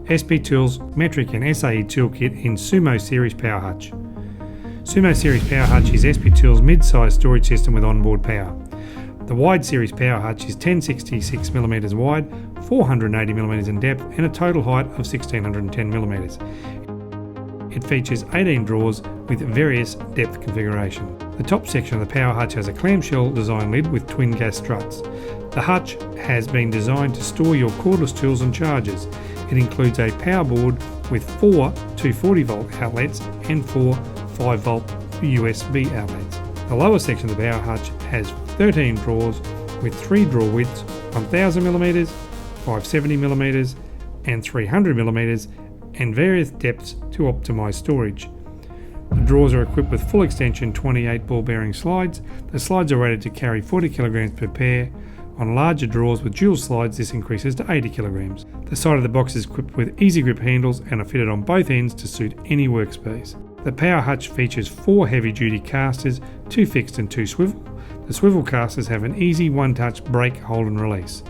SP Tools Metric and SAE Toolkit in Sumo Series PowerHutch. Sumo Series PowerHutch is SP Tools mid-size storage system with onboard power. The wide series PowerHutch is 1066mm wide, 480mm in depth and a total height of 1610mm. It features 18 drawers with various depth configuration. The top section of the PowerHutch has a clamshell design lid with twin gas struts. The hutch has been designed to store your cordless tools and chargers. It includes a power board with 4 240-volt outlets and 4 5-volt USB outlets. The lower section of the PowerHutch has 13 drawers with 3 drawer widths, 1000mm, 570mm and 300mm, and various depths to optimise storage. The drawers are equipped with full extension 28 ball bearing slides. The slides are rated to carry 40 kg per pair. On larger drawers with dual slides, this increases to 80 kg. The side of the box is equipped with easy grip handles and are fitted on both ends to suit any workspace. The PowerHutch features 4 heavy-duty casters, 2 fixed and 2 swivel. The swivel casters have an easy one-touch break, hold and release.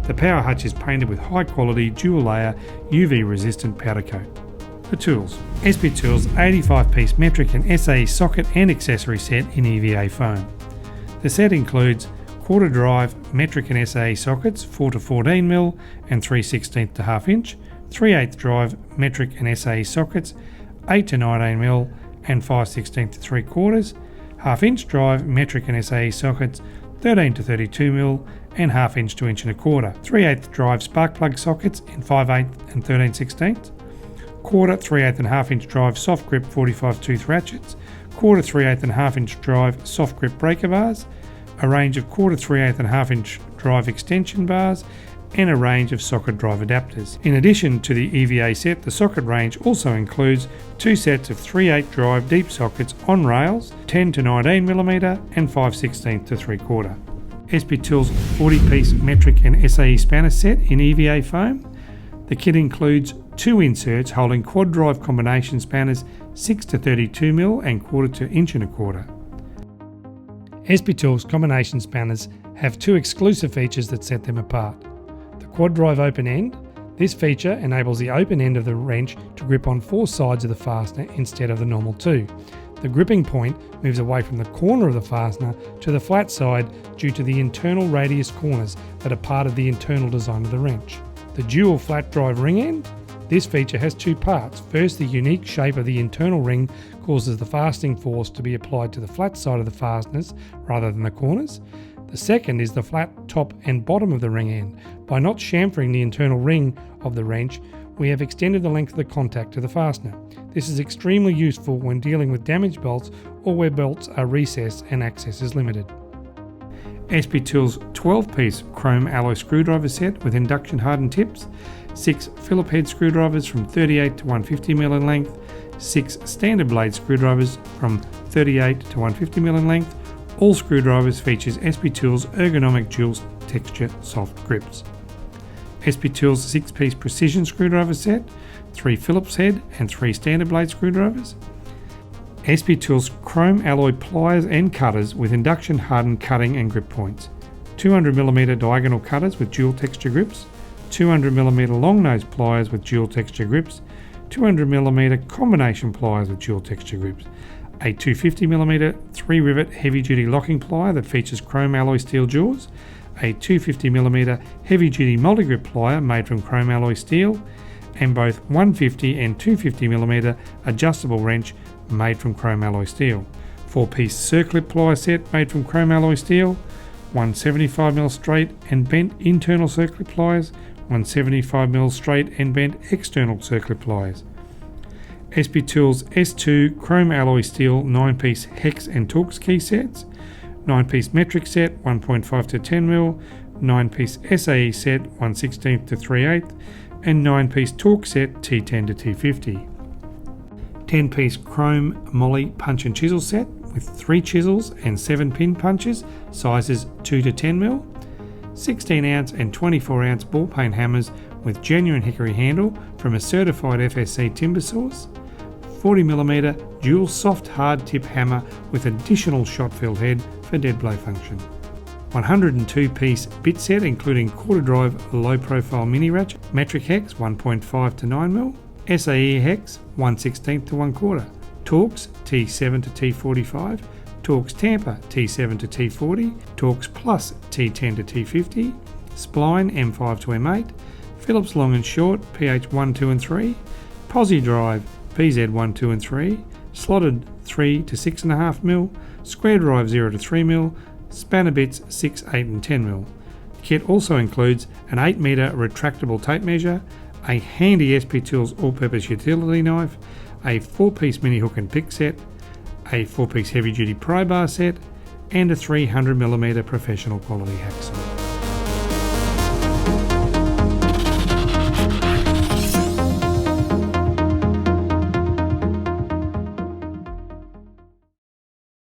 The PowerHutch is painted with high-quality dual-layer UV-resistant powder coat. The tools. SP Tools 85-piece metric and SAE socket and accessory set in EVA foam. The set includes quarter drive metric and SAE sockets 4 to 14mm and 3/16 to ½ inch, 3/8 drive metric and SAE sockets 8 to 19mm and 5/16 to 3/4, ½ inch drive metric and SAE sockets 13 to 32mm and ½ inch to 1 1/4, 3/8 drive spark plug sockets in 5/8 and 13/16, quarter 3/8 and ½ inch drive soft grip 45 tooth ratchets, quarter 3/8 and ½ inch drive soft grip breaker bars, a range of quarter 3/8 and ½ inch drive extension bars, and a range of socket drive adapters. In addition to the EVA set, the socket range also includes 2 sets of 3/8 drive deep sockets on rails, 10 to 19mm and 5/16 to 3/4. SP Tools 40-piece metric and SAE spanner set in EVA foam. The kit includes 2 inserts holding quad drive combination spanners 6 to 32mm and quarter to 1 1/4. SP Tools combination spanners have 2 exclusive features that set them apart. The quad drive open end. This feature enables the open end of the wrench to grip on 4 sides of the fastener instead of the normal 2. The gripping point moves away from the corner of the fastener to the flat side due to the internal radius corners that are part of the internal design of the wrench. The dual flat drive ring end. This feature has 2 parts. First, the unique shape of the internal ring causes the fastening force to be applied to the flat side of the fasteners rather than the corners. The second is the flat top and bottom of the ring end. By not chamfering the internal ring of the wrench, we have extended the length of the contact to the fastener. This is extremely useful when dealing with damaged bolts or where bolts are recessed and access is limited. SP Tools 12-piece chrome alloy screwdriver set with induction hardened tips, 6 Phillip head screwdrivers from 38 to 150mm in length, 6 standard blade screwdrivers from 38 to 150mm in length. All screwdrivers features SP Tools ergonomic dual texture soft grips. SP Tools 6-piece precision screwdriver set, 3 Phillips head and 3 standard blade screwdrivers. SP Tools chrome alloy pliers and cutters with induction hardened cutting and grip points, 200mm diagonal cutters with dual texture grips, 200mm long nose pliers with dual texture grips, 200mm combination pliers with dual texture grips, a 250mm 3 rivet heavy duty locking plier that features chrome alloy steel jaws, a 250mm heavy duty multi grip plier made from chrome alloy steel, and both 150 and 250mm adjustable wrench made from chrome alloy steel, 4-piece circlip plier set made from chrome alloy steel, 175mm straight and bent internal circlip pliers, 175mm straight and bent external circlip pliers. SP Tools S2 chrome alloy steel 9-piece hex and Torx key sets, 9-piece metric set 1.5 to 10mm, 9-piece SAE set 1/16 to 3/8, and 9-piece Torx set T10 to T50. 10-piece chrome molly punch and chisel set with 3 chisels and 7 pin punches, sizes 2 to 10mm, 16-ounce and 24-ounce ball peen hammers with genuine hickory handle from a certified FSC timber source, 40mm dual soft hard tip hammer with additional shot-filled head for dead blow function. 102-piece bit set including quarter drive low profile mini ratchet, metric hex 1.5 to 9mm, SAE hex 1/16 to 1/4, Torx T7 to T45, Torx Tamper T7 to T40, Torx Plus T10 to T50, spline M5 to M8, Phillips long and short PH 1, 2 and 3, Posi drive PZ 1, 2 and 3, slotted 3 to 6.5mm, square drive 0 to 3mm, spanner bits 6, 8 and 10mm. The kit also includes an 8m retractable tape measure, a handy SP Tools all-purpose utility knife, a 4-piece mini hook and pick set, a 4-piece heavy-duty pry bar set, and a 300mm professional quality hacksaw.